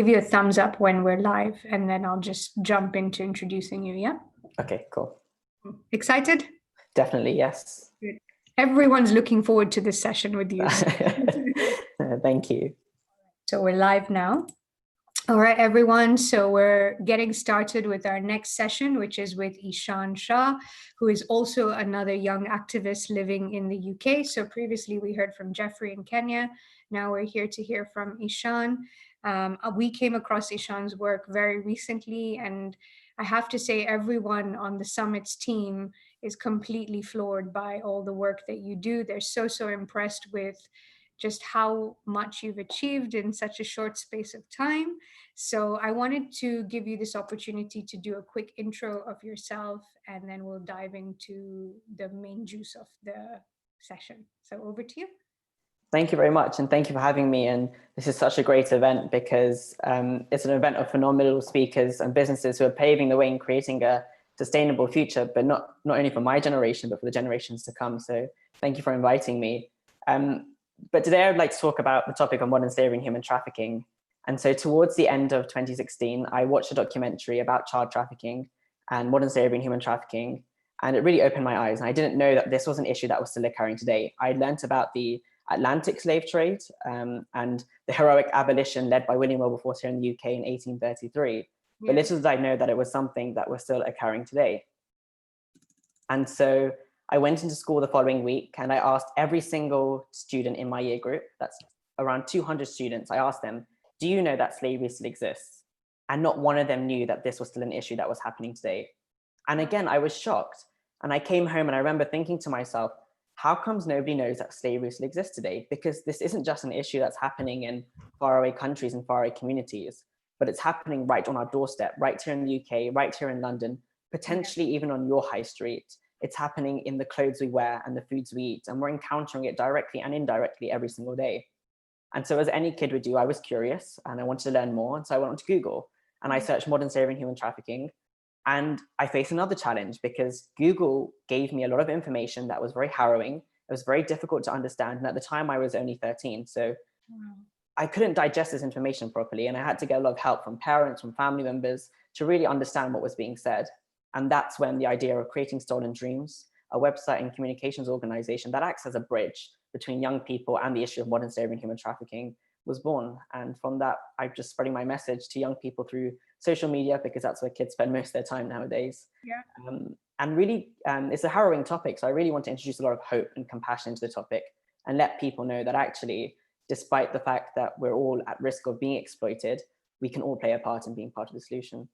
give you a thumbs up when we're live, and then I'll just jump into introducing you, yeah? Okay, cool. Excited? Definitely, yes. Good. Everyone's looking forward to this session with you. Thank you. So we're live now. All right, everyone. So we're getting started with our next session, which is with Ishaan Shah, who is also another young activist living in the UK. So previously we heard from Jeffrey in Kenya. Now we're here to hear from Ishaan. We came across Ishaan's work very recently, and I have to say everyone on the Summit's team is completely floored by all the work that you do. They're so impressed with just how much you've achieved in such a short space of time. So I wanted to give you this opportunity to do a quick intro of yourself, and then we'll dive into the main juice of the session. So over to you. Thank you very much, and thank you for having me. And this is such a great event because it's an event of phenomenal speakers and businesses who are paving the way in creating a sustainable future, but not only for my generation, but for the generations to come. So thank you for inviting me. But today I would like to talk about the topic of modern slavery and human trafficking. And so towards the end of 2016, I watched a documentary about child trafficking and modern slavery and human trafficking. And it really opened my eyes. And I didn't know that this was an issue that was still occurring today. I learned about the Atlantic slave trade and the heroic abolition led by William Wilberforce here in the UK in 1833. But little did I know that it was something that was still occurring today. And so I went into school the following week and I asked every single student in my year group, that's around 200 students, I asked them, do you know that slavery still exists? And not one of them knew that this was still an issue that was happening today. And again, I was shocked. And I came home and I remember thinking to myself, how comes nobody knows that slavery still exists today? Because this isn't just an issue that's happening in faraway countries and faraway communities, but it's happening right on our doorstep, right here in the UK, right here in London, potentially even on your high street. It's happening in the clothes we wear and the foods we eat, and we're encountering it directly and indirectly every single day. And so as any kid would do, I was curious and I wanted to learn more. And so I went on to Google and I searched modern slavery and human trafficking. And I faced another challenge because Google gave me a lot of information that was very harrowing. It was very difficult to understand. And at the time I was only 13. So I couldn't digest this information properly. And I had to get a lot of help from parents, from family members to really understand what was being said. And that's when the idea of creating Stolen Dreams, a website and communications organization that acts as a bridge between young people and the issue of modern slavery and human trafficking, was born. And from that, I'm just spreading my message to young people through social media, because that's where kids spend most of their time nowadays. And really, it's a harrowing topic. So I really want to introduce a lot of hope and compassion to the topic and let people know that actually, despite the fact that we're all at risk of being exploited, we can all play a part in being part of the solution.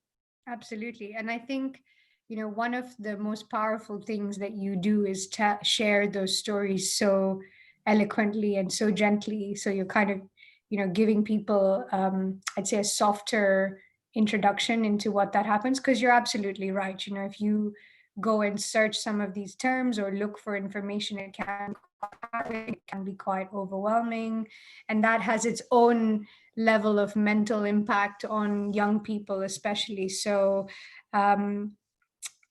Absolutely. And I think, you know, one of the most powerful things that you do is to share those stories so eloquently and so gently. So you're kind of, you know, giving people, I'd say, a softer introduction into what that happens. Because you're absolutely right. You know, if you go and search some of these terms or look for information, it can be quite overwhelming. And that has its own level of mental impact on young people, especially. So,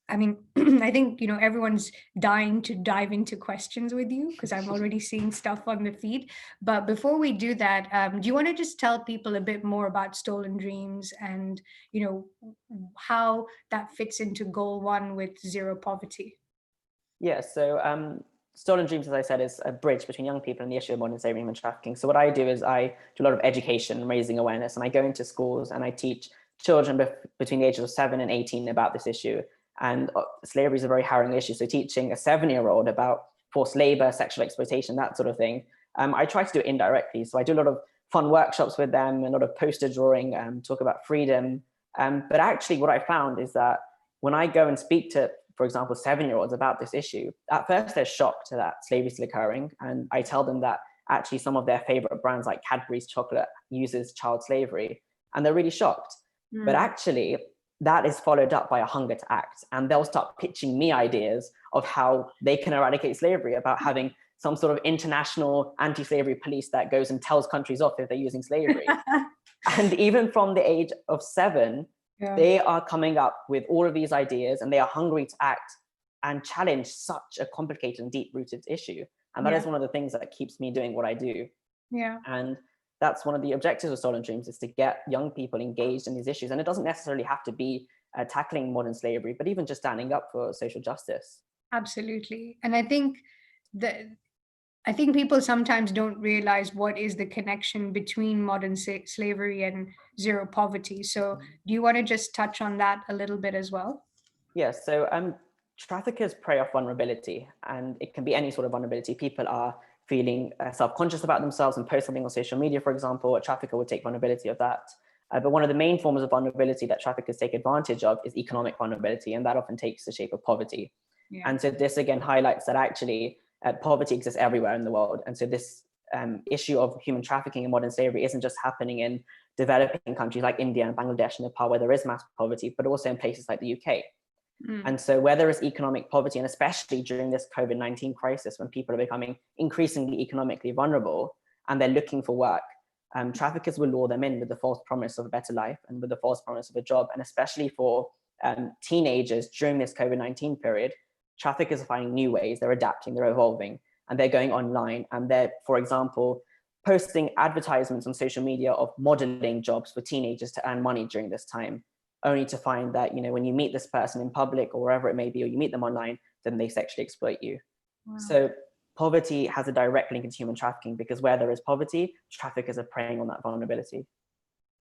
I mean, I think, you know, everyone's dying to dive into questions with you because I'm already seeing stuff on the feed. But before we do that, do you want to just tell people a bit more about Stolen Dreams and, you know, how that fits into goal one with zero poverty? Yeah, so Stolen Dreams, as I said, is a bridge between young people and the issue of modern slavery and human trafficking. So what I do is I do a lot of education, raising awareness, and I go into schools and I teach children between the ages of 7 and 18 about this issue. And slavery is a very harrowing issue. So teaching a 7-year-old about forced labor, sexual exploitation, that sort of thing, I try to do it indirectly. So I do a lot of fun workshops with them, a lot of poster drawing, talk about freedom. But actually what I found is that when I go and speak to, for example, 7-year-olds about this issue, at first they're shocked that slavery is still occurring. And I tell them that actually some of their favorite brands like Cadbury's chocolate uses child slavery, and they're really shocked. But actually, that is followed up by a hunger to act. And they'll start pitching me ideas of how they can eradicate slavery, about having some sort of international anti-slavery police that goes and tells countries off if they're using slavery. And even from the age of 7, they are coming up with all of these ideas and they are hungry to act and challenge such a complicated and deep-rooted issue. And that is one of the things that keeps me doing what I do. And that's one of the objectives of Stolen Dreams, is to get young people engaged in these issues. And it doesn't necessarily have to be tackling modern slavery, but even just standing up for social justice. Absolutely. And that I think people sometimes don't realize what is the connection between modern slavery and zero poverty. So, do you want to just touch on that a little bit as well? Yes, so traffickers prey off vulnerability, and it can be any sort of vulnerability. People are feeling self-conscious about themselves and post something on social media, for example. A trafficker would take vulnerability of that. But one of the main forms of vulnerability that traffickers take advantage of is economic vulnerability, and that often takes the shape of poverty. Yeah. And so this again highlights that actually poverty exists everywhere in the world. And so this issue of human trafficking and modern slavery isn't just happening in developing countries like India and Bangladesh and Nepal, where there is mass poverty, but also in places like the UK. And so where there is economic poverty, and especially during this COVID-19 crisis, when people are becoming increasingly economically vulnerable and they're looking for work, traffickers will lure them in with the false promise of a better life and with the false promise of a job. And especially for teenagers during this COVID-19 period, traffickers are finding new ways, they're adapting, they're evolving, and they're going online. And they're, for example, posting advertisements on social media of modeling jobs for teenagers to earn money during this time, only to find that, when you meet this person in public or wherever it may be, or you meet them online, then they sexually exploit you. Wow. So poverty has a direct link into human trafficking, because where there is poverty, traffickers are preying on that vulnerability.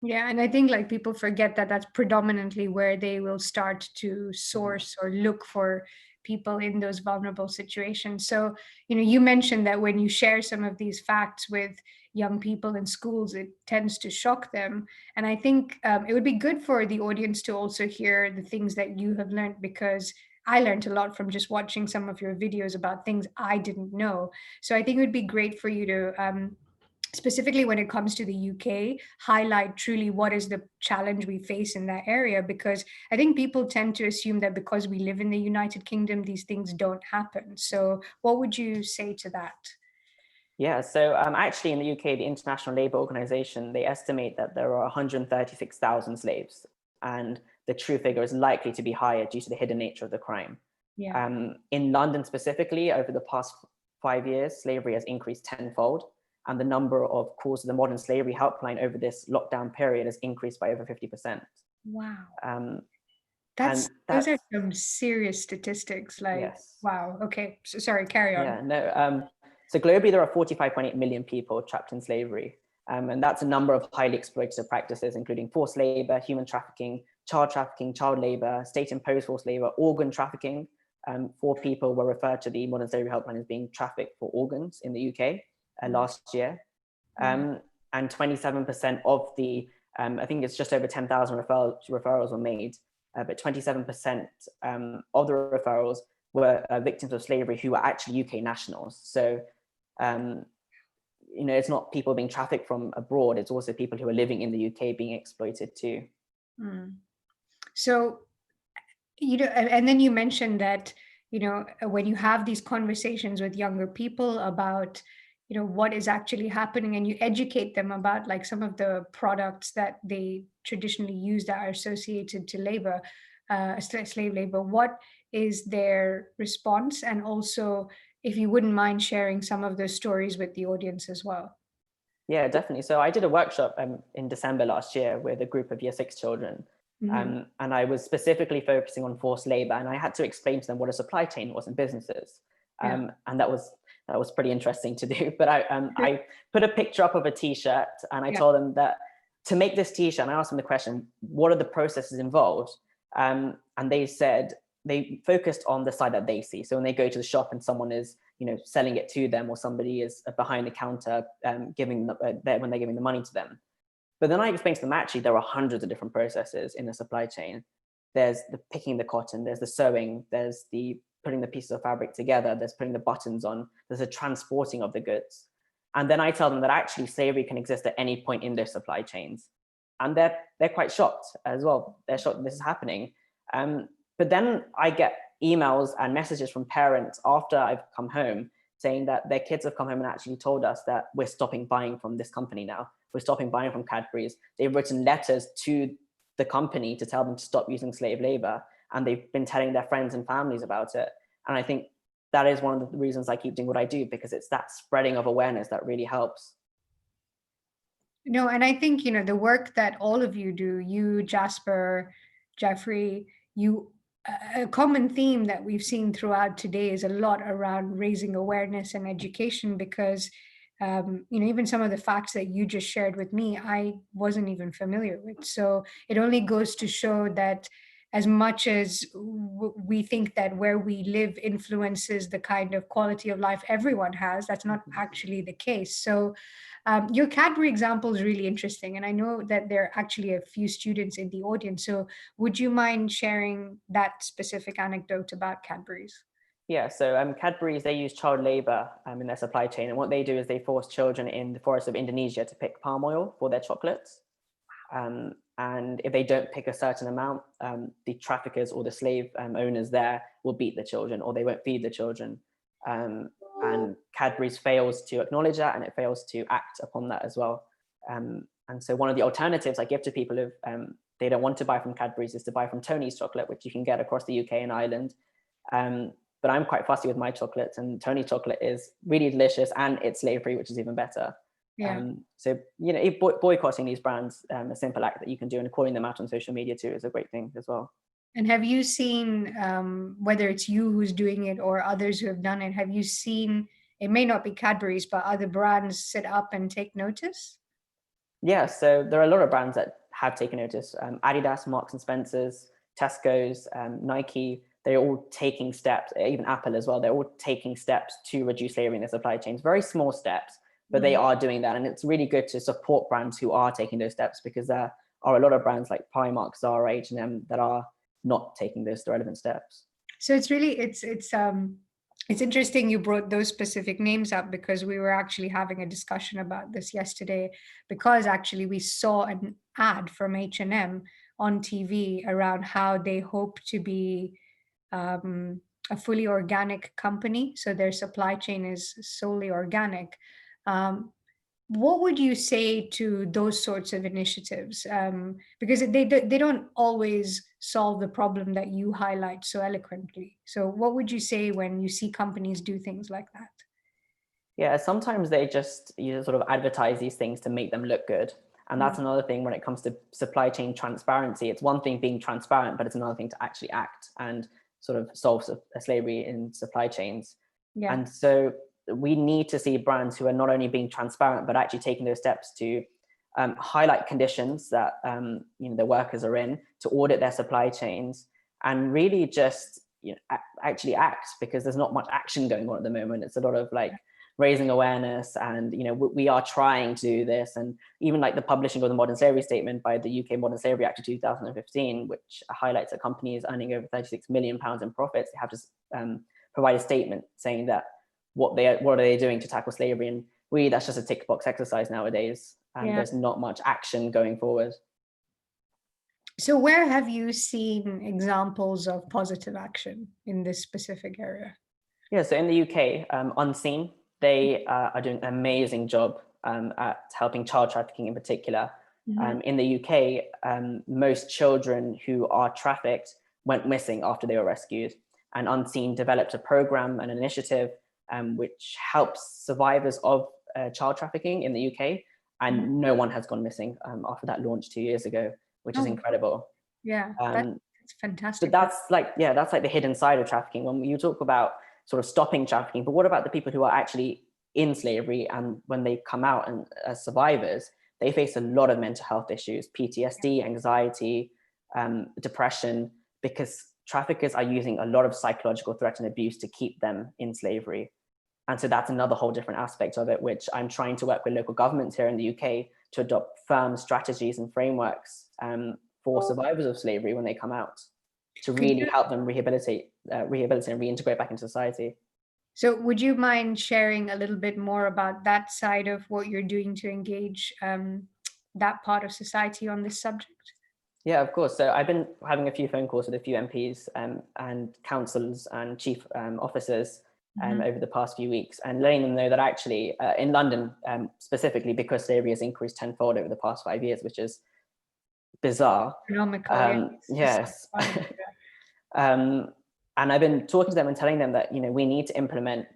Yeah, and I think like people forget that that's predominantly where they will start to source or look for people in those vulnerable situations. So, you mentioned that when you share some of these facts with young people in schools, it tends to shock them. And I think it would be good for the audience to also hear the things that you have learned, because I learned a lot from just watching some of your videos about things I didn't know. So I think it would be great for you to specifically when it comes to the UK, highlight truly what is the challenge we face in that area. Because I think people tend to assume that because we live in the United Kingdom, these things don't happen. So, what would you say to that? Yeah, so actually in the UK, the International Labour Organization, they estimate that there are 136,000 slaves, and the true figure is likely to be higher due to the hidden nature of the crime. Yeah. In London specifically, over the past 5 years, slavery has increased tenfold, and the number of calls to the modern slavery helpline over this lockdown period has increased by over 50%. Wow. Um, those are some serious statistics. Like, yes. Wow. Okay. So, sorry, carry on. Yeah, no. So globally, there are 45.8 million people trapped in slavery. And that's a number of highly exploitative practices, including forced labor, human trafficking, child labor, state-imposed forced labor, organ trafficking. 4 people were referred to the modern slavery helpline as being trafficked for organs in the UK last year. And 27% of the, I think it's just over 10,000 referrals were made, but 27% of the referrals were victims of slavery who were actually UK nationals. So, it's not people being trafficked from abroad, it's also people who are living in the UK being exploited too. So, and then you mentioned that, when you have these conversations with younger people about, what is actually happening, and you educate them about like some of the products that they traditionally use that are associated to labor, slave labor, what is their response? And also, if you wouldn't mind sharing some of those stories with the audience as well. Yeah, definitely. So I did a workshop in December last year with a group of Year 6 children. And I was specifically focusing on forced labor, and I had to explain to them what a supply chain was in businesses. And that was pretty interesting to do. But I put a picture up of a t-shirt, and I told them that to make this t-shirt, and I asked them the question, what are the processes involved? And they said they focused on the side that they see. So when they go to the shop and someone is, selling it to them, or somebody is behind the counter when they're giving the money to them. But then I explained to them, actually, there are hundreds of different processes in the supply chain. There's the picking the cotton, there's the sewing, there's the putting the pieces of fabric together, there's putting the buttons on, there's the transporting of the goods. And then I tell them that actually slavery can exist at any point in their supply chains. And they're quite shocked as well. They're shocked that this is happening. But then I get emails and messages from parents after I've come home saying that their kids have come home and actually told us that we're stopping buying from this company now. We're stopping buying from Cadbury's. They've written letters to the company to tell them to stop using slave labor. And they've been telling their friends and families about it. And I think that is one of the reasons I keep doing what I do, because it's that spreading of awareness that really helps. No, and I think, the work that all of you do, you, Jasper, Jeffrey, a common theme that we've seen throughout today is a lot around raising awareness and education because, even some of the facts that you just shared with me, I wasn't even familiar with. So it only goes to show that as much as we think that where we live influences the kind of quality of life everyone has, that's not actually the case. So your Cadbury example is really interesting, and I know that there are actually a few students in the audience. So, would you mind sharing that specific anecdote about Cadbury's? Yeah, so Cadbury's, they use child labor in their supply chain. And what they do is they force children in the forests of Indonesia to pick palm oil for their chocolates. And if they don't pick a certain amount, the traffickers or the slave owners there will beat the children, or they won't feed the children. And Cadbury's fails to acknowledge that, and it fails to act upon that as well. And so one of the alternatives I give to people if they don't want to buy from Cadbury's is to buy from Tony's chocolate, which you can get across the UK and Ireland. But I'm quite fussy with my chocolates, and Tony's chocolate is really delicious, and it's slave-free, which is even better. Yeah. So, if boycotting these brands, a simple act that you can do, and calling them out on social media too, is a great thing as well. And have you seen, whether it's you who's doing it or others who have done it, have you seen, it may not be Cadbury's, but other brands sit up and take notice? Yeah, so there are a lot of brands that have taken notice. Adidas, Marks and Spencer's, Tesco's, Nike, they're all taking steps, even Apple as well, they're all taking steps to reduce slavery in their supply chains. Very small steps, but they are doing that. And it's really good to support brands who are taking those steps, because there are a lot of brands like Primark, Zara, H&M that are not taking those relevant steps. So it's really it's interesting you brought those specific names up because we were actually having a discussion about this yesterday, because actually we saw an ad from H&M on TV around how they hope to be a fully organic company, so their supply chain is solely organic. Um, what would you say to those sorts of initiatives? Because they don't always solve the problem that you highlight so eloquently. So, what would you say when you see companies do things like that? Yeah, sometimes they just sort of advertise these things to make them look good. And that's another thing when it comes to supply chain transparency. It's one thing being transparent, but it's another thing to actually act and sort of solve slavery in supply chains. Yeah. And so we need to see brands who are not only being transparent, but actually taking those steps to highlight conditions that the workers are in, to audit their supply chains, and really just actually act, because there's not much action going on at the moment. It's a lot of like raising awareness, and we are trying to do this. And even like the publishing of the Modern Slavery Statement by the UK Modern Slavery Act of 2015, which highlights that companies earning over £36 million in profits, they have to provide a statement saying that what are they doing to tackle slavery. And really, that's just a tick box exercise nowadays, and there's not much action going forward. So where have you seen examples of positive action in this specific area? Yeah, so in the UK, Unseen, they are doing an amazing job at helping child trafficking in particular. In the UK, most children who are trafficked went missing after they were rescued. And Unseen developed a program, an initiative, which helps survivors of child trafficking in the UK. And no one has gone missing after that launch 2 years ago, which is incredible. Yeah, that's fantastic. So that's like the hidden side of trafficking. When you talk about sort of stopping trafficking, but what about the people who are actually in slavery, and when they come out and as survivors, they face a lot of mental health issues, PTSD, anxiety, depression, because traffickers are using a lot of psychological threat and abuse to keep them in slavery. And so that's another whole different aspect of it, which I'm trying to work with local governments here in the UK to adopt firm strategies and frameworks for survivors of slavery when they come out, to really help them rehabilitate and reintegrate back into society. So would you mind sharing a little bit more about that side of what you're doing to engage that part of society on this subject? Yeah, of course. So I've been having a few phone calls with a few MPs and councillors and chief officers over the past few weeks, and letting them know that actually in London specifically, because slavery has increased tenfold over the past 5 years, which is bizarre. Yes. And I've been talking to them and telling them that we need to implement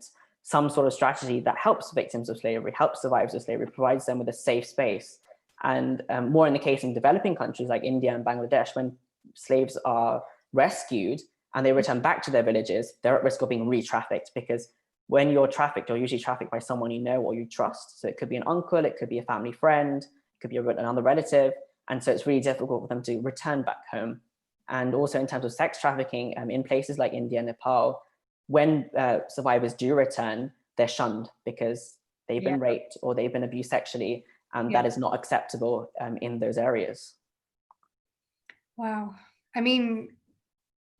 some sort of strategy that helps victims of slavery, helps survivors of slavery, provides them with a safe space. And more in the case in developing countries like India and Bangladesh, when slaves are rescued and they return back to their villages, they're at risk of being re-trafficked, because when you're trafficked, you're usually trafficked by someone you know or you trust. So it could be an uncle, it could be a family friend, it could be another relative. And so it's really difficult for them to return back home. And also in terms of sex trafficking, in places like India and Nepal, when survivors do return, they're shunned because they've been raped or they've been abused sexually, and that is not acceptable in those areas. Wow. I mean,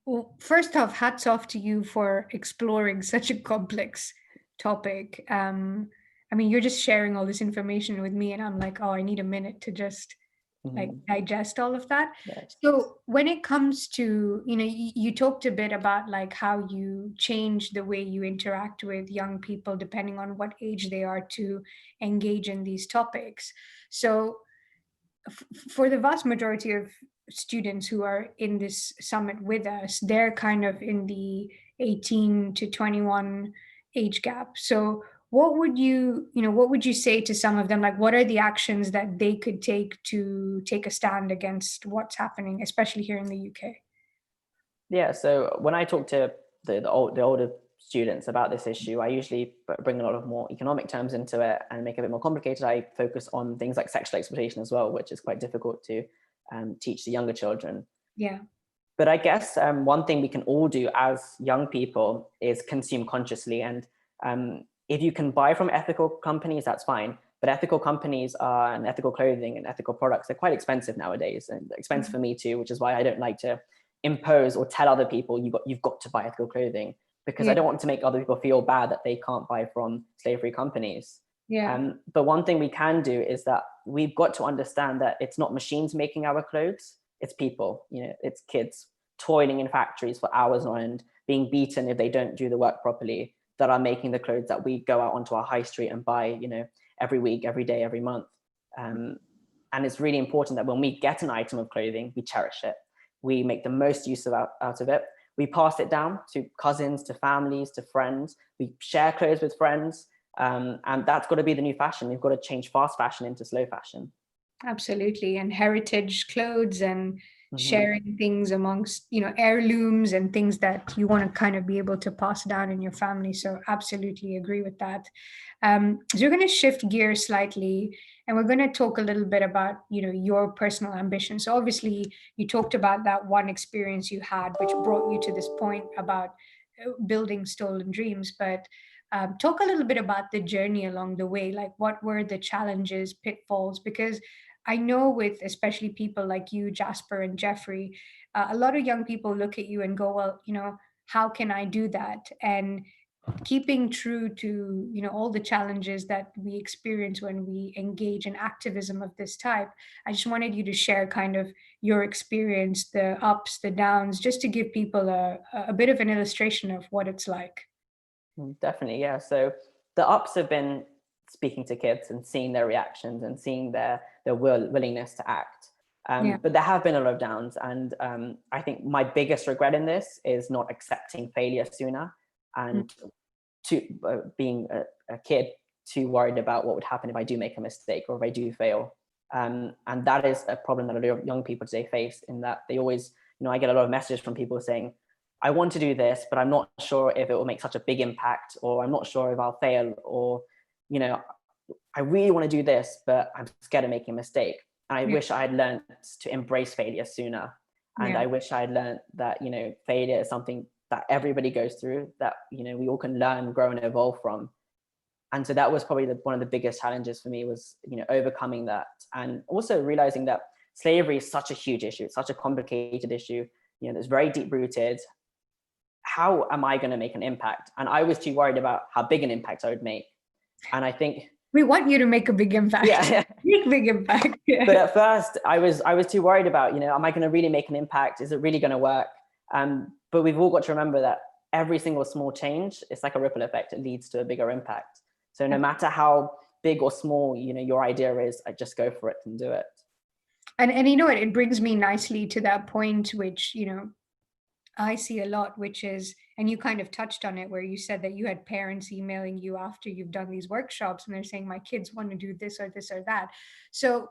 well, first off, hats off to you for exploring such a complex topic. I mean, you're just sharing all this information with me, and I'm like, oh, I need a minute to just like digest all of that. Yes. So when it comes to, you talked a bit about like how you change the way you interact with young people depending on what age they are to engage in these topics. So for the vast majority of students who are in this summit with us, they're kind of in the 18 to 21 age gap. So what would you say to some of them? Like, what are the actions that they could take to take a stand against what's happening, especially here in the UK? Yeah, so when I talk to the older students about this issue, I usually bring a lot of more economic terms into it and make it a bit more complicated. I focus on things like sexual exploitation as well, which is quite difficult to teach the younger children. Yeah. But I guess one thing we can all do as young people is consume consciously. And if you can buy from ethical companies, that's fine. But ethical companies and ethical clothing and ethical products, they're quite expensive nowadays, and expensive for me too, which is why I don't like to impose or tell other people you've got to buy ethical clothing, because I don't want to make other people feel bad that they can't buy from slavery companies. But one thing we can do is that we've got to understand that it's not machines making our clothes, it's people, it's kids toiling in factories for hours on end, being beaten if they don't do the work properly, that are making the clothes that we go out onto our high street and buy, every week, every day, every month. And it's really important that when we get an item of clothing, we cherish it. We make the most use out of it. We pass it down to cousins, to families, to friends. We share clothes with friends. And that's got to be the new fashion. We've got to change fast fashion into slow fashion. Absolutely. And heritage clothes and sharing things amongst, heirlooms and things that you want to kind of be able to pass down in your family. So absolutely agree with that. So we're going to shift gears slightly, and we're going to talk a little bit about, your personal ambition. So obviously you talked about that one experience you had, which brought you to this point about building stolen dreams. But talk a little bit about the journey along the way. Like, what were the challenges, pitfalls? Because I know with especially people like you, Jasper and Jeffrey, a lot of young people look at you and go, well, how can I do that? And keeping true to, all the challenges that we experience when we engage in activism of this type, I just wanted you to share kind of your experience, the ups, the downs, just to give people a bit of an illustration of what it's like. Definitely, yeah. So the ups have been speaking to kids and seeing their reactions and seeing their willingness to act. But there have been a lot of downs. And I think my biggest regret in this is not accepting failure sooner, and being a kid too worried about what would happen if I do make a mistake or if I do fail. And that is a problem that a lot of young people today face, in that they always, I get a lot of messages from people saying, I want to do this, but I'm not sure if it will make such a big impact, or I'm not sure if I'll fail, or, I really want to do this, but I'm scared of making a mistake. And I wish I had learned to embrace failure sooner. And I wish I had learned that, failure is something that everybody goes through, that, we all can learn, grow, and evolve from. And so that was probably one of the biggest challenges for me, was, overcoming that. And also realizing that slavery is such a huge issue. It's such a complicated issue, that's very deep rooted. How am I going to make an impact? And I was too worried about how big an impact I would make. And I think we want you to make a big impact. Yeah. Make big impact. Yeah. But at first I was too worried about, am I going to really make an impact? Is it really going to work? But we've all got to remember that every single small change, it's like a ripple effect. It leads to a bigger impact. So no matter how big or small, your idea is, I just go for it and do it. And it brings me nicely to that point, which, I see a lot, which is, and you kind of touched on it, where you said that you had parents emailing you after you've done these workshops and they're saying, my kids want to do this or this or that. So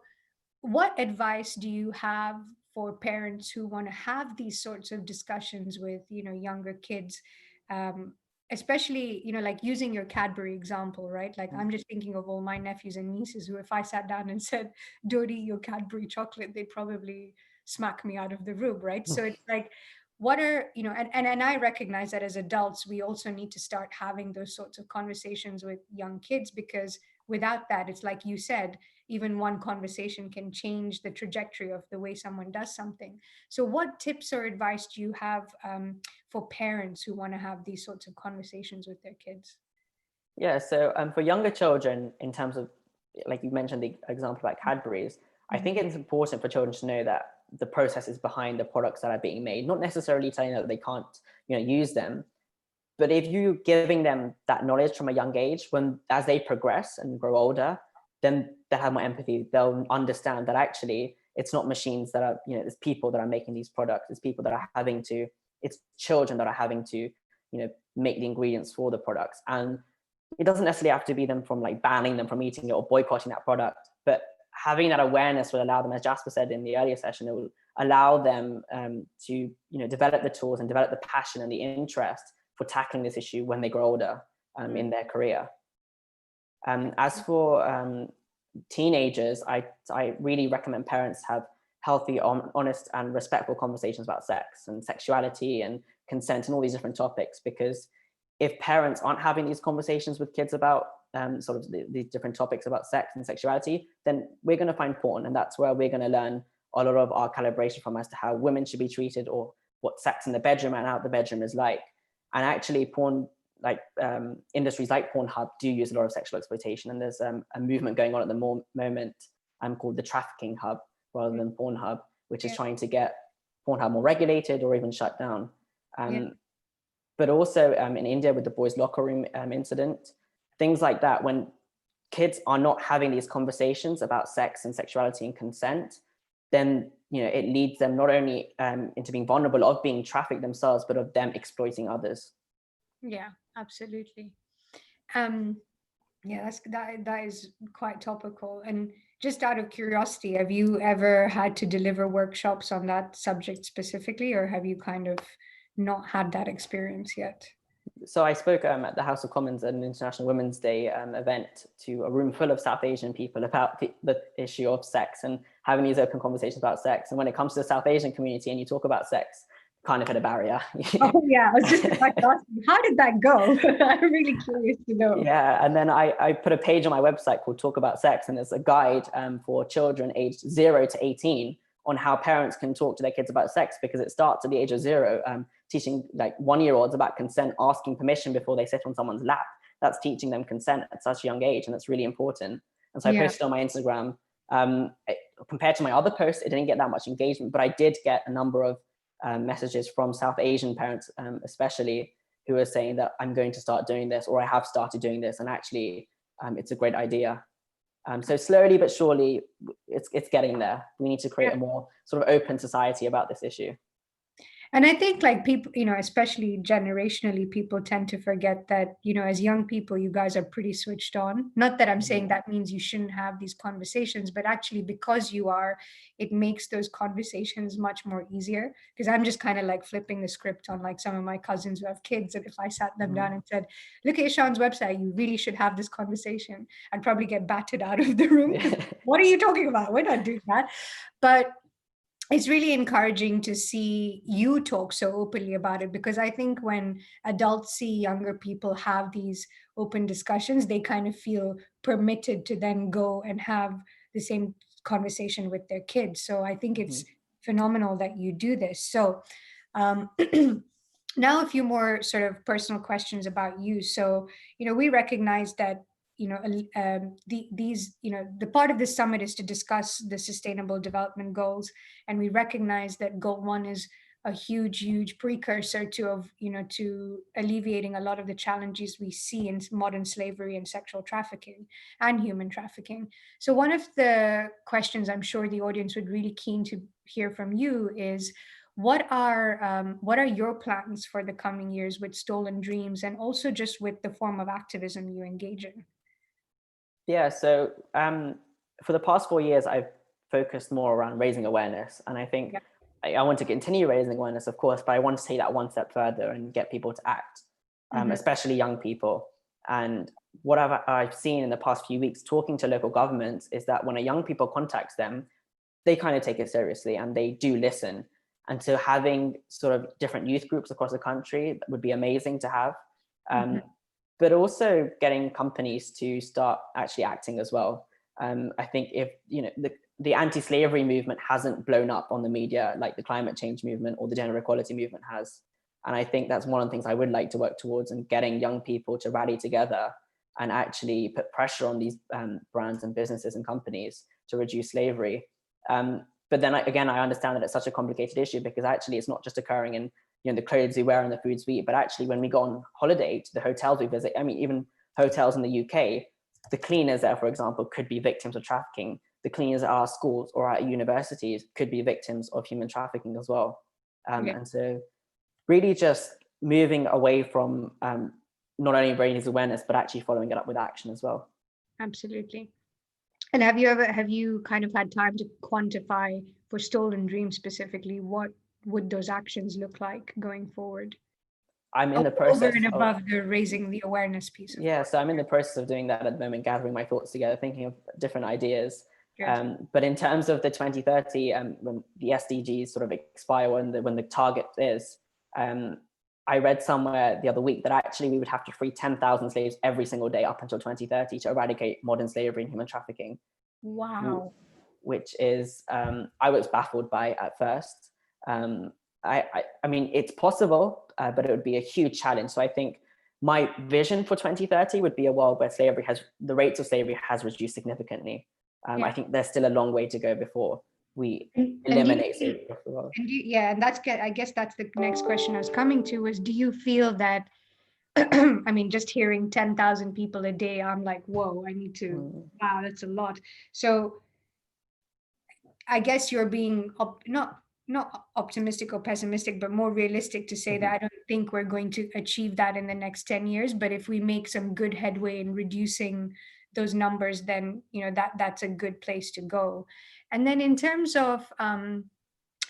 what advice do you have for parents who want to have these sorts of discussions with, younger kids? Um, Especially, like using your Cadbury example, right? Like I'm just thinking of all my nephews and nieces who, if I sat down and said, don't eat your Cadbury chocolate, they'd probably smack me out of the room, right? So it's like, what are, and I recognize that as adults, we also need to start having those sorts of conversations with young kids, because without that, it's like you said, even one conversation can change the trajectory of the way someone does something. So, what tips or advice do you have for parents who want to have these sorts of conversations with their kids? Yeah, so for younger children, in terms of, like you mentioned the example about Cadbury's, I think Mhm. it's important for children to know that the process is behind the products that are being made, not necessarily telling them that they can't, use them. But if you're giving them that knowledge from a young age, when as they progress and grow older, then they have more empathy. They'll understand that actually it's not machines that are, it's people that are making these products. It's people that are having to, it's children that are having to, make the ingredients for the products. And it doesn't necessarily have to be them from like banning them from eating it or boycotting that product, but having that awareness will allow them, as Jasper said in the earlier session, it will allow them to develop the tools and develop the passion and the interest for tackling this issue when they grow older in their career. As for teenagers, I really recommend parents have healthy, honest, and respectful conversations about sex and sexuality and consent and all these different topics. Because if parents aren't having these conversations with kids about sort of the different topics about sex and sexuality, then we're going to find porn, and that's where we're going to learn a lot of our calibration from as to how women should be treated, or what sex in the bedroom and out the bedroom is like. And actually, porn, like industries like Pornhub, do use a lot of sexual exploitation, and there's a movement going on at the moment called the Trafficking Hub rather than Pornhub, which is Yeah, trying to get Pornhub more regulated or even shut down. yeah, But also in India with the boys' locker room incident, things like that, when kids are not having these conversations about sex and sexuality and consent, then it leads them not only into being vulnerable of being trafficked themselves, but of them exploiting others. yeah, absolutely. Um, yeah, that is quite topical. And just out of curiosity, have you ever had to deliver workshops on that subject specifically, or have you kind of not had that experience yet? So I spoke at the House of Commons at an International Women's Day event to a room full of South Asian people about the issue of sex and having these open conversations about sex. And when it comes to the South Asian community and you talk about sex, kind of hit a barrier. Oh yeah, I was just about to ask you, how did that go? I'm really curious to know. Yeah, and then I put a page on my website called Talk About Sex, and there's a guide for children aged 0 to 18 on how parents can talk to their kids about sex, because it starts at the age of 0, teaching like 1-year-olds about consent, asking permission before they sit on someone's lap. That's teaching them consent at such a young age, and that's really important. And so I Yeah. posted on my Instagram. Compared to my other posts, it didn't get that much engagement, but I did get a number of messages from South Asian parents, especially, who are saying that I'm going to start doing this, or I have started doing this, and actually it's a great idea. So slowly but surely, it's getting there. We need to create a more sort of open society about this issue. And I think like people, especially generationally, people tend to forget that, as young people, you guys are pretty switched on. Not that I'm saying that means you shouldn't have these conversations, but actually because you are, it makes those conversations much more easier. Because I'm just kind of like flipping the script on like some of my cousins who have kids. And if I sat them down and said, look at Ishaan's website, you really should have this conversation, I'd probably get batted out of the room because what are you talking about? We're not doing that. But it's really encouraging to see you talk so openly about it, because I think when adults see younger people have these open discussions, they kind of feel permitted to then go and have the same conversation with their kids. So I think it's phenomenal that you do this. So um, now a few more sort of personal questions about you. So we recognize that these the part of the summit is to discuss the sustainable development goals, and we recognize that goal 1 is a huge precursor to alleviating a lot of the challenges we see in modern slavery and sexual trafficking and human trafficking. So one of the questions I'm sure the audience would really keen to hear from you is, what are your plans for the coming years with Stolen Dreams, and also just with the form of activism you engage in? Yeah, so for the past 4 years, I've focused more around raising awareness. And I think Yeah. I want to continue raising awareness, of course, but I want to take that one step further and get people to act, especially young people. And what I've seen in the past few weeks talking to local governments is that when a young people contacts them, they kind of take it seriously and they do listen. And so having sort of different youth groups across the country would be amazing to have. But also getting companies to start actually acting as well. I think if, you know, the anti-slavery movement hasn't blown up on the media like the climate change movement or the gender equality movement has. And I think that's one of the things I would like to work towards, and getting young people to rally together and actually put pressure on these brands and businesses and companies to reduce slavery. But then again, I understand that it's such a complicated issue, because actually it's not just occurring in, you know, the clothes we wear and the foods we eat, but actually when we go on holiday to the hotels we visit, I mean, even hotels in the UK, the cleaners there, for example, could be victims of trafficking. The cleaners at our schools or at universities could be victims of human trafficking as well. And so really just moving away from not only raising awareness, but actually following it up with action as well. Absolutely. And have you kind of had time to quantify for Stolen Dreams specifically, what would those actions look like going forward? I'm in the process over and above the raising the awareness piece. Yeah, so I'm in the process of doing that at the moment, gathering my thoughts together, thinking of different ideas. But in terms of the 2030, when the SDGs sort of expire, when the target is, I read somewhere the other week that actually we would have to free 10,000 slaves every single day up until 2030 to eradicate modern slavery and human trafficking. Wow. Which is, I was baffled by at first. I mean, it's possible, but it would be a huge challenge. So I think my vision for 2030 would be a world where the rates of slavery has reduced significantly. I think there's still a long way to go before we eliminate slavery across the world. And I guess that's the next question I was coming to, was, do you feel that, I mean, just hearing 10,000 people a day, I'm like, whoa, I need to, wow, that's a lot. So I guess you're being not optimistic or pessimistic, but more realistic to say that I don't think we're going to achieve that in the next 10 years. But if we make some good headway in reducing those numbers, then, you know, that's a good place to go. And then in terms of,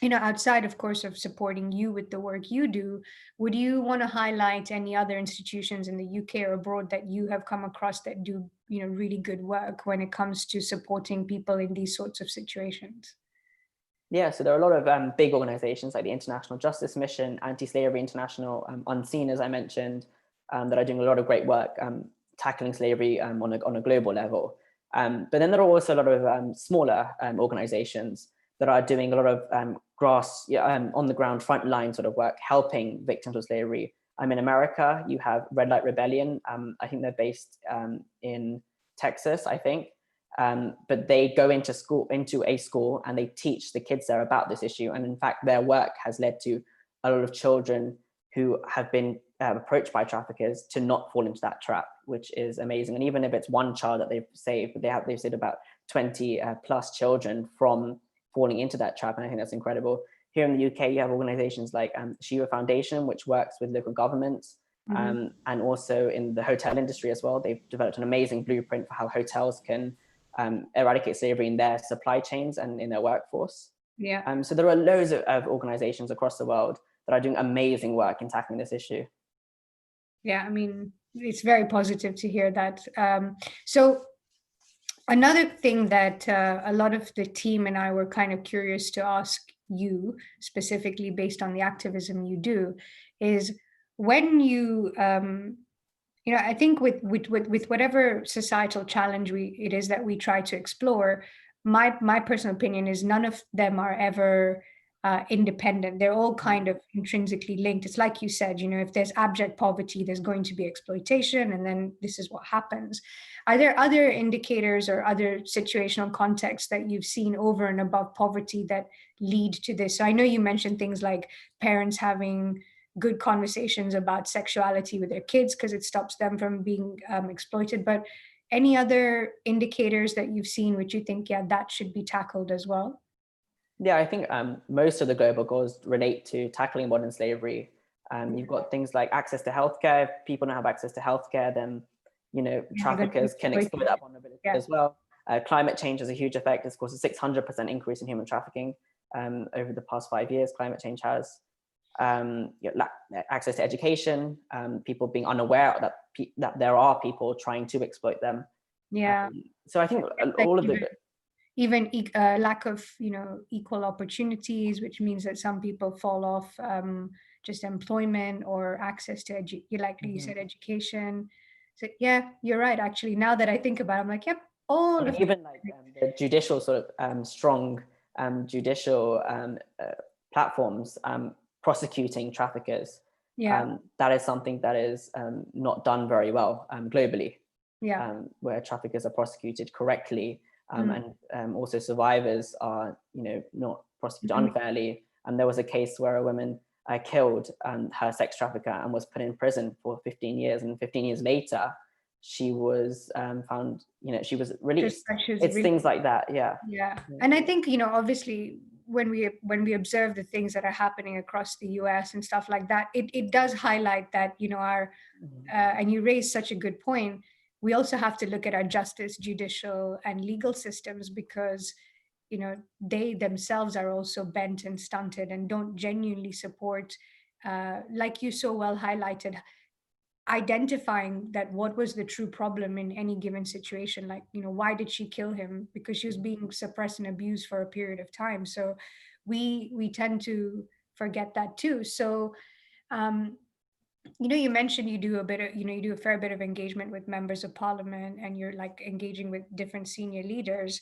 you know, outside, of course, of supporting you with the work you do, would you want to highlight any other institutions in the UK or abroad that you have come across that do, you know, really good work when it comes to supporting people in these sorts of situations? Yeah, so there are a lot of big organizations like the International Justice Mission, Anti-Slavery International, Unseen, as I mentioned, that are doing a lot of great work tackling slavery on a global level. But then there are also a lot of smaller organizations that are doing a lot of on the ground, frontline sort of work, helping victims of slavery. In America, you have Red Light Rebellion. I think they're based in Texas, I think. But they go into a school, and they teach the kids there about this issue. And in fact, their work has led to a lot of children who have been approached by traffickers to not fall into that trap, which is amazing. And even if it's one child that they've saved, they've saved about 20 plus children from falling into that trap. And I think that's incredible. Here in the UK, you have organizations like Shiva Foundation, which works with local governments. And also in the hotel industry as well. They've developed an amazing blueprint for how hotels can eradicate slavery in their supply chains and in their workforce. So there are loads of organizations across the world that are doing amazing work in tackling this issue. Yeah, I mean, it's very positive to hear that. So another thing that a lot of the team and I were kind of curious to ask you, specifically based on the activism you do, is when you, you know, I think with whatever societal challenge it is that we try to explore, my personal opinion is none of them are ever independent. They're all kind of intrinsically linked. It's like you said, you know, if there's abject poverty, there's going to be exploitation, and then this is what happens. Are there other indicators or other situational contexts that you've seen over and above poverty that lead to this? So I know you mentioned things like parents having good conversations about sexuality with their kids because it stops them from being exploited, but any other indicators that you've seen which you think, yeah, that should be tackled as well? Yeah, I think most of the global goals relate to tackling modern slavery. You've got things like access to healthcare. If people don't have access to healthcare, then, you know, traffickers can exploit that vulnerability as well. Climate change has a huge effect. It's, of course, a 600% increase in human trafficking over the past 5 years. Climate change has access to education, people being unaware that there are people trying to exploit them. Yeah. So I think Like all of the even lack of equal opportunities, which means that some people fall off just employment or access to like you said, education. So yeah, you're right. Actually, now that I think about it, I'm like, yep, all of even like the judicial sort of strong judicial platforms prosecuting traffickers. Yeah. That is something that is not done very well globally. Yeah. Where traffickers are prosecuted correctly, and also survivors are, not prosecuted unfairly. And there was a case where a woman killed her sex trafficker and was put in prison for 15 years. And 15 years later, she was found, she was released. It's things like that. Yeah. Yeah. And I think, obviously when we observe the things that are happening across the US and stuff like that, it does highlight that, our, and you raise such a good point. We also have to look at our justice, judicial, and legal systems because, they themselves are also bent and stunted and don't genuinely support, like you so well highlighted, identifying that what was the true problem in any given situation. Like, why did she kill him? Because she was being suppressed and abused for a period of time. So we tend to forget that too. So um, you mentioned you do a bit of, you do a fair bit of engagement with members of parliament and you're like engaging with different senior leaders.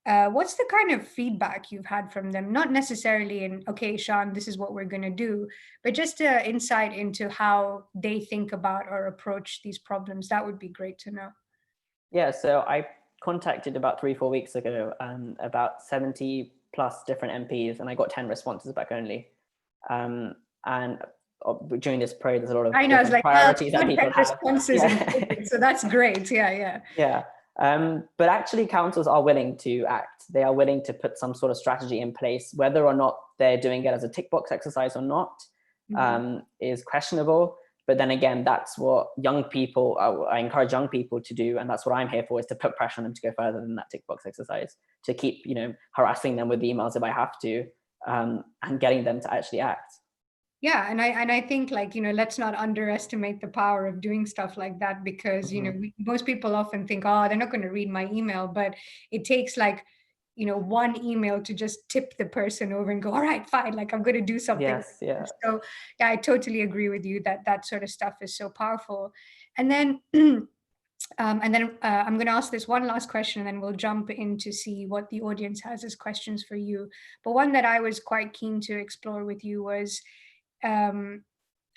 What's the kind of feedback you've had from them? Not necessarily in, okay, Sean, this is what we're going to do, but just insight into how they think about or approach these problems. That would be great to know. Yeah, so I contacted about 3-4 weeks ago about 70 plus different MPs, and I got 10 responses back only. And during this period, there's a lot of priorities that people have. Responses so that's great. Yeah. But actually, councils are willing to act. They are willing to put some sort of strategy in place. Whether or not they're doing it as a tick box exercise or not is questionable. But then again, that's what young people, I encourage young people to do. And that's what I'm here for, is to put pressure on them to go further than that tick box exercise, to keep, harassing them with emails if I have to, and getting them to actually act. Yeah, and I think, like, let's not underestimate the power of doing stuff like that because most people often think, oh, they're not going to read my email, but it takes like one email to just tip the person over and go, all right, fine, like I'm going to do something. Yes, yeah. So yeah, I totally agree with you that sort of stuff is so powerful. And then I'm going to ask this one last question, and then we'll jump in to see what the audience has as questions for you. But one that I was quite keen to explore with you was,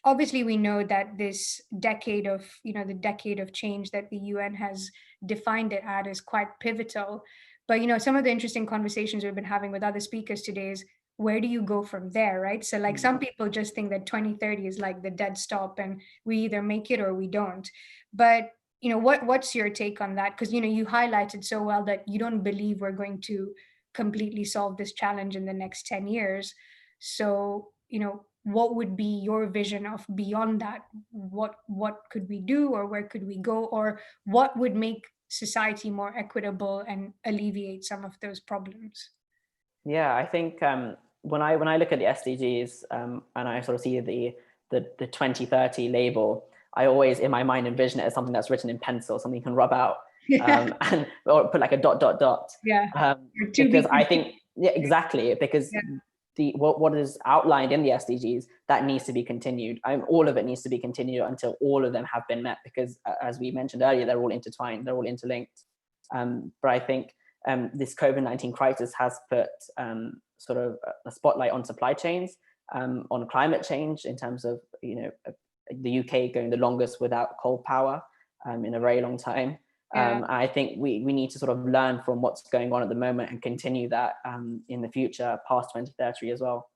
obviously we know that this decade of, the decade of change that the UN has defined it at is quite pivotal. But, some of the interesting conversations we've been having with other speakers today is, where do you go from there, right? So like some people just think that 2030 is like the dead stop and we either make it or we don't. But, what's your take on that? Because, you highlighted so well that you don't believe we're going to completely solve this challenge in the next 10 years. So, what would be your vision of beyond that? What could we do, or where could we go, or what would make society more equitable and alleviate some of those problems? Yeah, I think when I look at the SDGs and I sort of see the 2030 label, I always in my mind envision it as something that's written in pencil, something you can rub out, and or put like a dot dot dot. Yeah. Because I think exactly, because what is outlined in the SDGs, that needs to be continued. All of it needs to be continued until all of them have been met, because as we mentioned earlier, they're all intertwined, they're all interlinked. But I think this COVID-19 crisis has put sort of a spotlight on supply chains, on climate change, in terms of the UK going the longest without coal power in a very long time. I think we need to sort of learn from what's going on at the moment and continue that in the future past 2030 as well.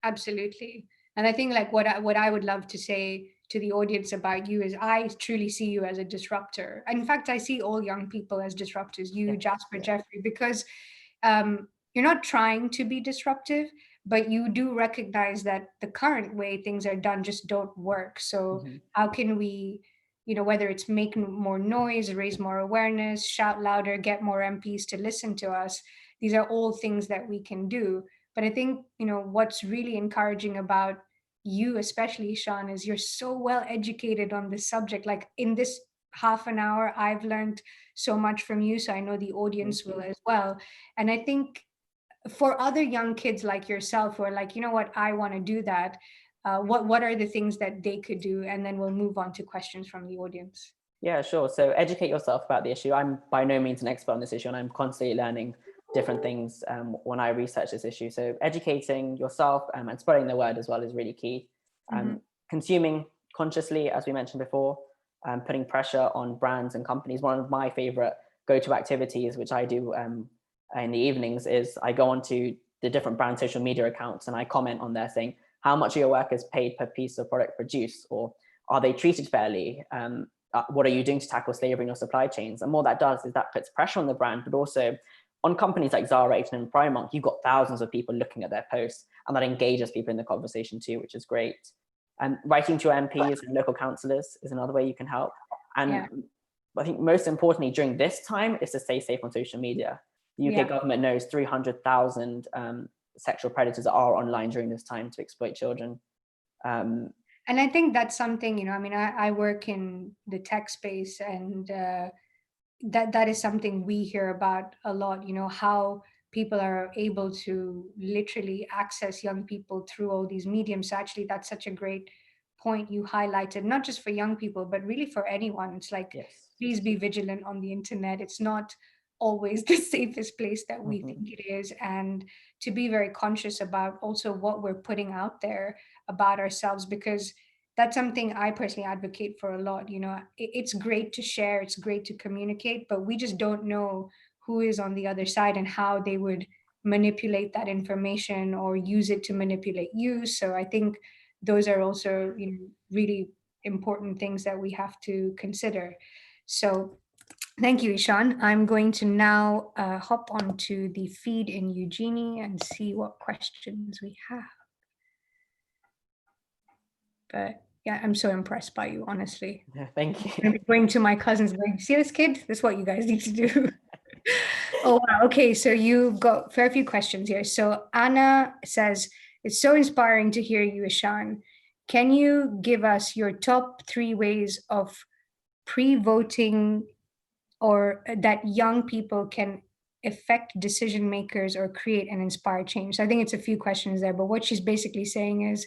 Absolutely. And I think like what I would love to say to the audience about you is, I truly see you as a disruptor. In fact, I see all young people as disruptors, you, Jasper, Jeffrey, because you're not trying to be disruptive, but you do recognize that the current way things are done just don't work. So how can we whether it's make more noise, raise more awareness, shout louder, get more MPs to listen to us. These are all things that we can do. But I think, what's really encouraging about you, especially Ishaan, is you're so well educated on this subject. Like in this half an hour, I've learned so much from you. So I know the audience will as well. And I think for other young kids like yourself who are like, you know what, I want to do that, what are the things that they could do? And then we'll move on to questions from the audience. Yeah, sure. So educate yourself about the issue. I'm by no means an expert on this issue, and I'm constantly learning different things when I research this issue. So educating yourself and spreading the word as well is really key. Consuming consciously, as we mentioned before, putting pressure on brands and companies. One of my favorite go-to activities, which I do in the evenings, is I go onto the different brand social media accounts and I comment on there saying, how much are your workers paid per piece of product produced? Or are they treated fairly? What are you doing to tackle slavery in your supply chains? And what that does is that puts pressure on the brand, but also on companies like Zara, H&M, and Primark. You've got thousands of people looking at their posts, and that engages people in the conversation too, which is great. And writing to your MPs and local councillors is another way you can help. And I think most importantly during this time is to stay safe on social media. The UK government knows 300,000 sexual predators are online during this time to exploit children. And I think that's something, I work in the tech space, and that is something we hear about a lot, how people are able to literally access young people through all these mediums. So actually, that's such a great point you highlighted, not just for young people, but really for anyone. It's like, please be vigilant on the internet. It's not always the safest place that we think it is. And to be very conscious about also what we're putting out there about ourselves, because that's something I personally advocate for a lot. It's great to share, it's great to communicate, but we just don't know who is on the other side and how they would manipulate that information or use it to manipulate you. So I think those are also, really important things that we have to consider. So thank you, Ishaan. I'm going to now hop onto the feed in Eugenie and see what questions we have. But yeah, I'm so impressed by you, honestly. Yeah, thank you. I'm going to my cousins, going, see this kid? This is what you guys need to do. Oh, wow. Okay, so you've got a fair few questions here. So Anna says, it's so inspiring to hear you, Ishaan. Can you give us your top 3 ways of pre-voting, or that young people can affect decision makers or create and inspire change? So I think it's a few questions there, but what she's basically saying is,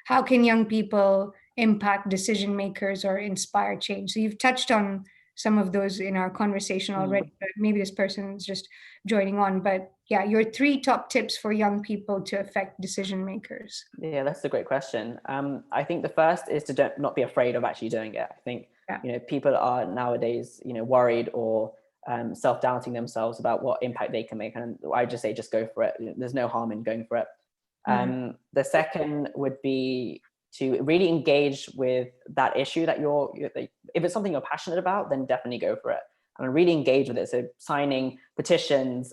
how can young people impact decision makers or inspire change? So you've touched on some of those in our conversation already, but maybe this person is just joining on. But yeah, your 3 top tips for young people to affect decision makers. Yeah, that's a great question. I think the first is to not be afraid of actually doing it. I think people are nowadays worried or self-doubting themselves about what impact they can make, and I just say just go for it. There's no harm in going for it. The second would be to really engage with that issue that if it's something you're passionate about, then definitely go for it and really engage with it. So signing petitions,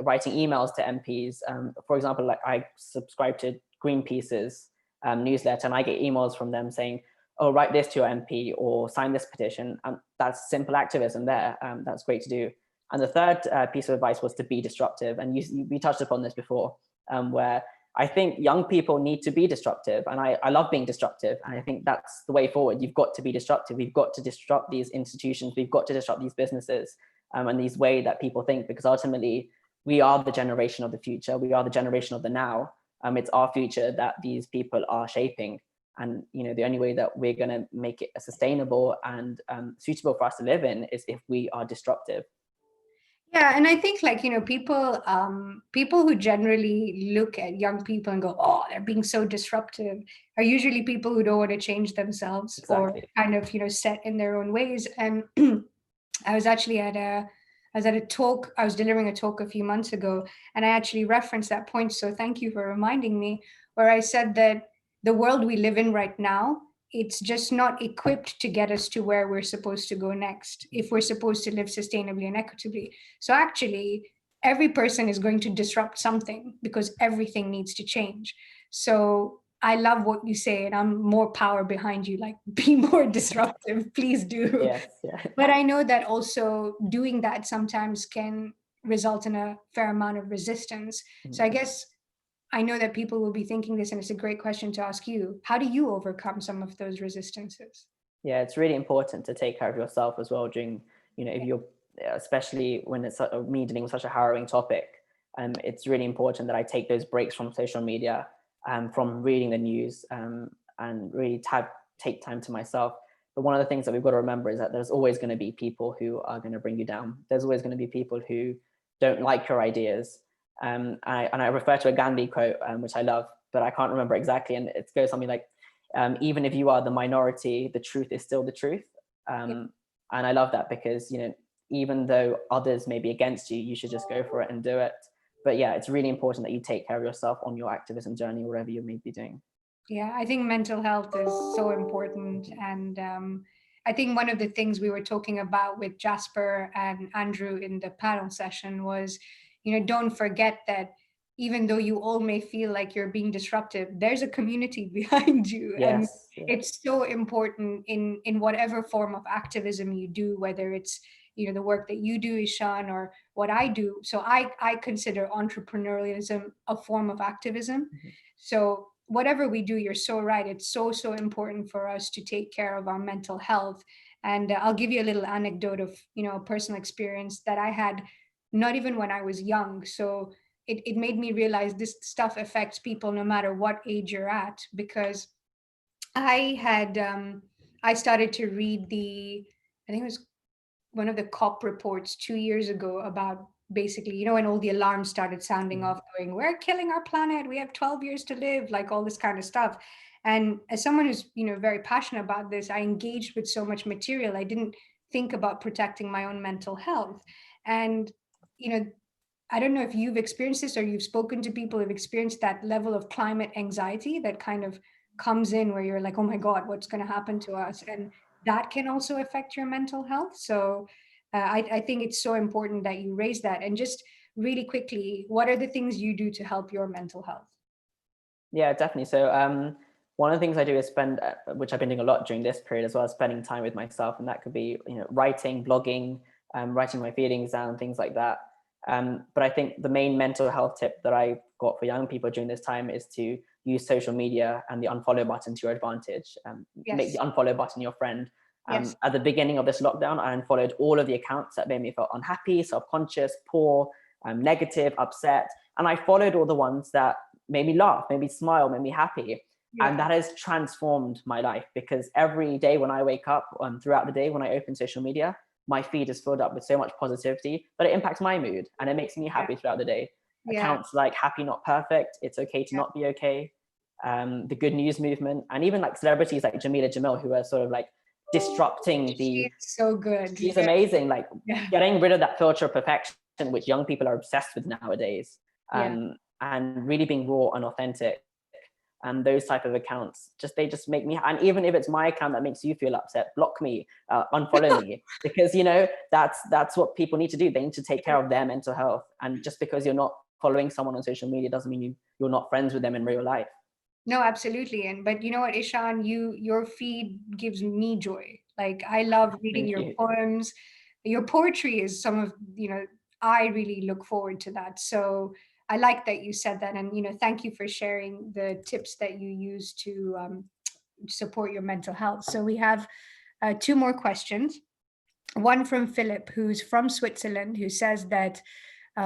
writing emails to MPs. For example, like I subscribe to Greenpeace's newsletter, and I get emails from them saying, oh, write this to your MP or sign this petition. And that's simple activism there. That's great to do. And the third piece of advice was to be disruptive. And we touched upon this before, where I think young people need to be disruptive. And I love being disruptive. And I think that's the way forward. You've got to be disruptive. We've got to disrupt these institutions. We've got to disrupt these businesses and these way that people think, because ultimately we are the generation of the future. We are the generation of the now. It's our future that these people are shaping. And the only way that we're going to make it sustainable and suitable for us to live in is if we are disruptive. Yeah, and I think people who generally look at young people and go, oh, they're being so disruptive, are usually people who don't want to change themselves. Exactly. Or kind of set in their own ways. And I was actually at a talk. I was delivering a talk a few months ago, and I actually referenced that point. So thank you for reminding me, where I said that the world we live in right now, it's just not equipped to get us to where we're supposed to go next, if we're supposed to live sustainably and equitably. So actually, every person is going to disrupt something because everything needs to change. So I love what you say, and I'm more power behind you, like be more disruptive, please do. Yes, yeah. But I know that also doing that sometimes can result in a fair amount of resistance. So I Mhm. guess I know that people will be thinking this, and it's a great question to ask you. How do you overcome some of those resistances? Yeah, it's really important to take care of yourself as well during, if Yeah. you're, especially when it's me dealing with such a harrowing topic. It's really important that I take those breaks from social media, from reading the news, and really take time to myself. But one of the things that we've got to remember is that there's always going to be people who are going to bring you down. There's always going to be people who don't like your ideas. And I refer to a Gandhi quote, which I love, but I can't remember exactly. And it goes something like, even if you are the minority, the truth is still the truth. Yeah. And I love that because, even though others may be against you, you should just go for it and do it. But yeah, it's really important that you take care of yourself on your activism journey, whatever you may be doing. Yeah, I think mental health is so important. And I think one of the things we were talking about with Jasper and Andrew in the panel session was, don't forget that even though you all may feel like you're being disruptive, there's a community behind you. And Yes. Yeah. it's so important in whatever form of activism you do, whether it's, the work that you do, Ishan, or what I do. So I consider entrepreneurialism a form of activism. Mhm. So whatever we do, you're so right. It's so, so important for us to take care of our mental health. And I'll give you a little anecdote of, a personal experience that I had not even when I was young. So it made me realize this stuff affects people no matter what age you're at, because I had, I started to read I think it was one of the COP reports 2 years ago about basically, when all the alarms started sounding Mhm. off, going, we're killing our planet, we have 12 years to live, like all this kind of stuff. And as someone who's, very passionate about this, I engaged with so much material. I didn't think about protecting my own mental health. And, you know, I don't know if you've experienced this or you've spoken to people who've experienced that level of climate anxiety that kind of comes in where you're like, oh my God, what's going to happen to us? And that can also affect your mental health. So I think it's so important that you raise that. And just really quickly, what are the things you do to help your mental health? Yeah, definitely. So one of the things I do is spend, which I've been doing a lot during this period as well, spending time with myself, and that could be writing, blogging, writing my feelings down, things like that. But I think the main mental health tip that I got for young people during this time is to use social media and the unfollow button to your advantage. Make the Yes. unfollow button your friend. Yes. At the beginning of this lockdown, I unfollowed all of the accounts that made me feel unhappy, self-conscious, poor, negative, upset, and I followed all the ones that made me laugh, made me smile, made me happy. And Yeah. that has transformed my life because every day when I wake up, throughout the day when I open social media, my feed is filled up with so much positivity that it impacts my mood and it makes me Yeah. happy throughout the day. Yeah. Accounts like Happy Not Perfect, It's Okay to Yeah. Not Be Okay, the Good News Movement, and even like celebrities like Jamila Jamil, who are sort of like disrupting She's the, so good. she's Yeah. amazing, like Yeah. getting rid of that filter of perfection, which young people are obsessed with nowadays, Yeah. and really being raw and authentic. And those type of accounts, they just make me, and even if it's my account that makes you feel upset, block me, unfollow me, because that's what people need to do. They need to take care of their mental health. And just because you're not following someone on social media doesn't mean you're not friends with them in real life. No, absolutely. And but you know what, Ishan, your feed gives me joy. Like I love reading Thank your you. poems. Your poetry is some of, I really look forward to that. So I like that you said that. And thank you for sharing the tips that you use to support your mental health. So we have two more questions. One from Philip, who's from Switzerland, who says that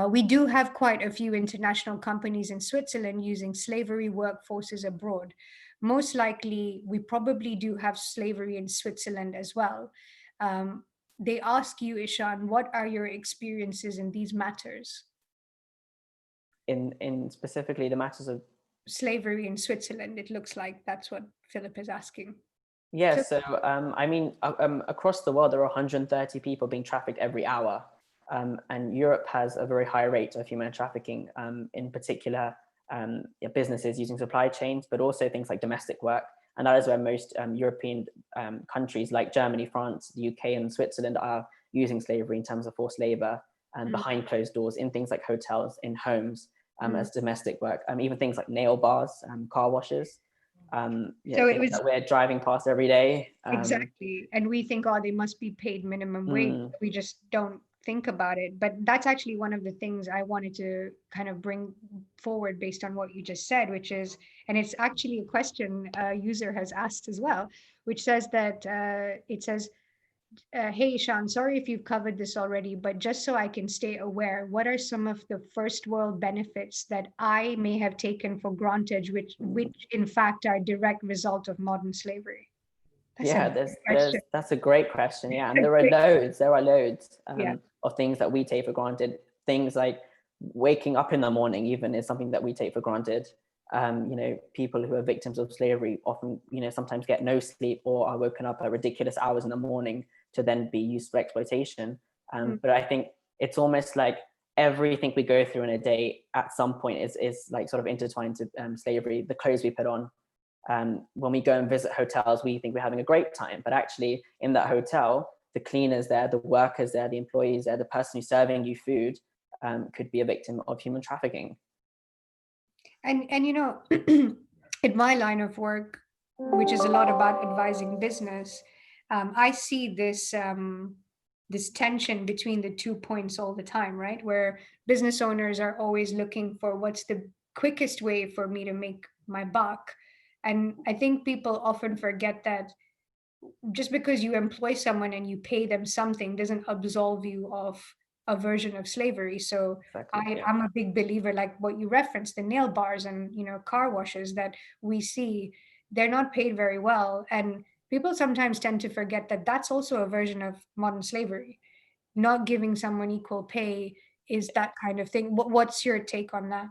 we do have quite a few international companies in Switzerland using slavery workforces abroad. Most likely, we probably do have slavery in Switzerland as well. Um, they ask you, Ishan, what are your experiences in these matters? In specifically the matters of, Slavery in Switzerland, it looks like that's what Philip is asking. yeah, So, so I mean, across the world there are 130 people being trafficked every hour, and Europe has a very high rate of human trafficking, in particular, yeah, businesses using supply chains, but also things like domestic work. And that is where most European countries like Germany, France, the UK, and Switzerland are using slavery in terms of forced labor and mm, behind closed doors in things like hotels, in homes, mm, as domestic work, even things like nail bars, car washes. So it things was that we're driving past every day. exactly. And we think, oh, they must be paid minimum wage. Mm, We just don't think about it. But that's actually one of the things I wanted to kind of bring forward based on what you just said, which is, and it's actually a question a user has asked as well, which says that it says, hey, Ishaan, sorry if you've covered this already, but just so I can stay aware, what are some of the first world benefits that I may have taken for granted, which in fact are a direct result of modern slavery? That's a yeah, big question. that's a great question. Yeah, and A there are great- loads Yeah. of things that we take for granted. Things like waking up in the morning, even, is something that we take for granted. People who are victims of slavery often, sometimes get no sleep or are woken up at ridiculous hours in the morning to then be used for exploitation. Mm. But I think it's almost like everything we go through in a day at some point is like sort of intertwined to slavery. The clothes we put on, when we go and visit hotels, we think we're having a great time, but actually in that hotel, the cleaners there, the workers there, the employees there, the person who's serving you food could be a victim of human trafficking. And in my line of work, which is a lot about advising business, I see this tension between the 2 points all the time, right? Where business owners are always looking for what's the quickest way for me to make my buck. And I think people often forget that just because you employ someone and you pay them something doesn't absolve you of a version of slavery. So Exactly. Yeah. I'm a big believer, like what you referenced, the nail bars and car washes that we see, they're not paid very well. And people sometimes tend to forget that that's also a version of modern slavery. Not giving someone equal pay is that kind of thing. What's your take on that?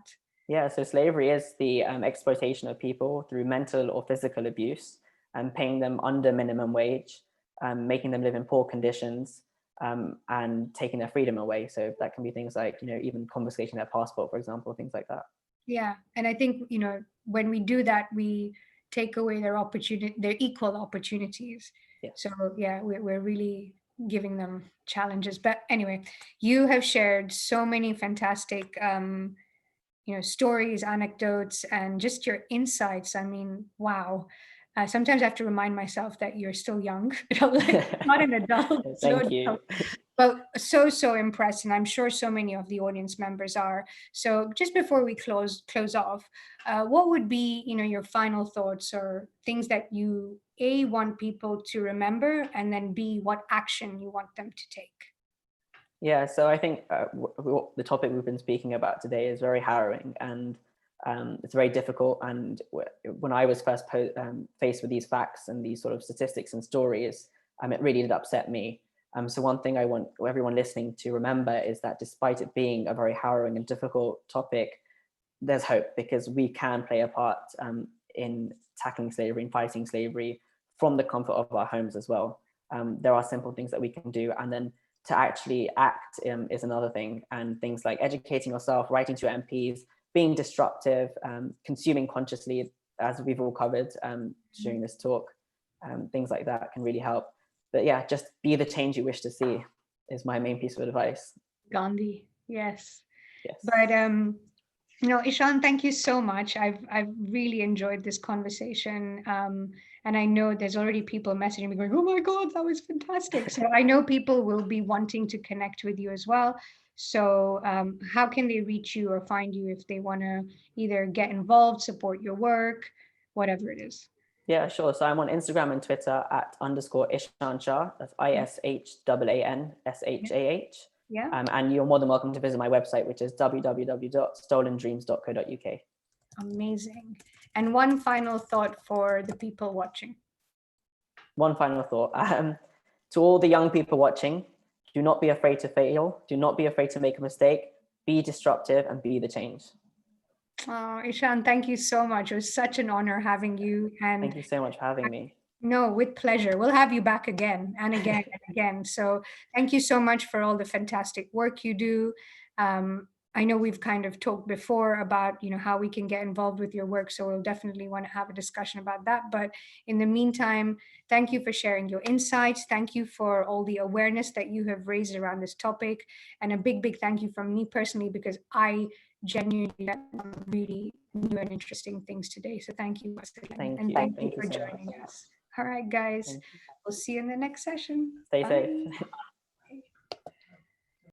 Yeah, so slavery is the exploitation of people through mental or physical abuse, and paying them under minimum wage, making them live in poor conditions, and taking their freedom away. So that can be things like, even confiscating their passport, for example, things like that. Yeah, and I think when we do that, we take away their opportunity, their equal opportunities. Yes. So yeah, we're really giving them challenges. But anyway, you have shared so many fantastic, stories, anecdotes, and just your insights. I mean, wow. Sometimes I have to remind myself that you're still young, like not an adult, slow Thank you. down. But so impressed, and I'm sure so many of the audience members are. So just before we close off, what would be your final thoughts or things that you A, want people to remember, and then B, what action you want them to take? Yeah, so I think the topic we've been speaking about today is very harrowing, and it's very difficult. And when I was first faced with these facts and these sort of statistics and stories, it really did upset me. So one thing I want everyone listening to remember is that despite it being a very harrowing and difficult topic, there's hope, because we can play a part in tackling slavery and fighting slavery from the comfort of our homes as well. There are simple things that we can do, and then to actually act is another thing. And things like educating yourself, writing to your MPs, being disruptive, consuming consciously, as we've all covered during this talk, things like that can really help. But yeah, just be the change you wish to see is my main piece of advice. Gandhi, yes. Yes. But Ishaan, thank you so much. I've really enjoyed this conversation. And I know there's already people messaging me going, "Oh my God, that was fantastic." So I know people will be wanting to connect with you as well. So how can they reach you or find you if they want to either get involved, support your work, whatever it is? Yeah, sure. So I'm on Instagram and Twitter at _Ishaan Shah. That's ISHAANSHAH. Yeah. And you're more than welcome to visit my website, which is www.stolendreams.co.uk. Amazing. And one final thought for the people watching. One final thought. To all the young people watching, do not be afraid to fail. Do not be afraid to make a mistake. Be disruptive and be the change. Oh, Ishaan, thank you so much. It was such an honor having you. And thank you so much for having me. No, with pleasure. We'll have you back again and again and again. So thank you so much for all the fantastic work you do. I know we've kind of talked before about, how we can get involved with your work. So we'll definitely want to have a discussion about that. But in the meantime, thank you for sharing your insights. Thank you for all the awareness that you have raised around this topic. And a big, big thank you from me personally, because I genuinely learned some really new and interesting things today. So thank you once again. Thank And you. thank you Thank you for so much. joining us. All right, guys. We'll see you in the next session. Stay Bye. safe.